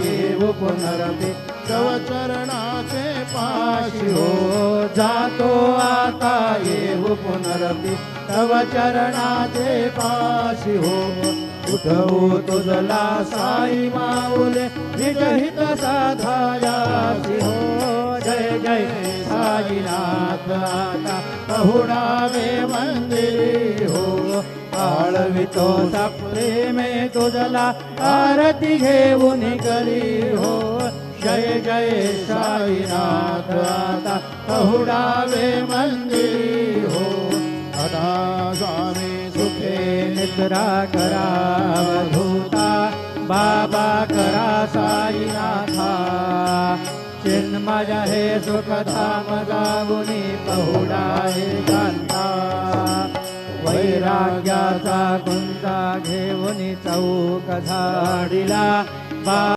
येऊ पुनरपि तव चरणाचे पाशी हो जातो आता येऊ पुनरपि तव चरणाचे पाशी हो उठवू तुझला साई माऊले निजहित साधायासी हो जय जय साईनाथ आता पहुडावे मंदिरी हो आळवितो प्रेमे तुझला आरती घेऊन करी हो जय जय साईनाथ आता पहुडावे मंदिरी हो आता स्वामी सुखे निद्रा करावधूता बाबा करा साईनाथा चिन्मय हे सुखधाम जाऊनी पहुडाए कांता वैराग्याचा गुंजा घेऊन चौक झाडिला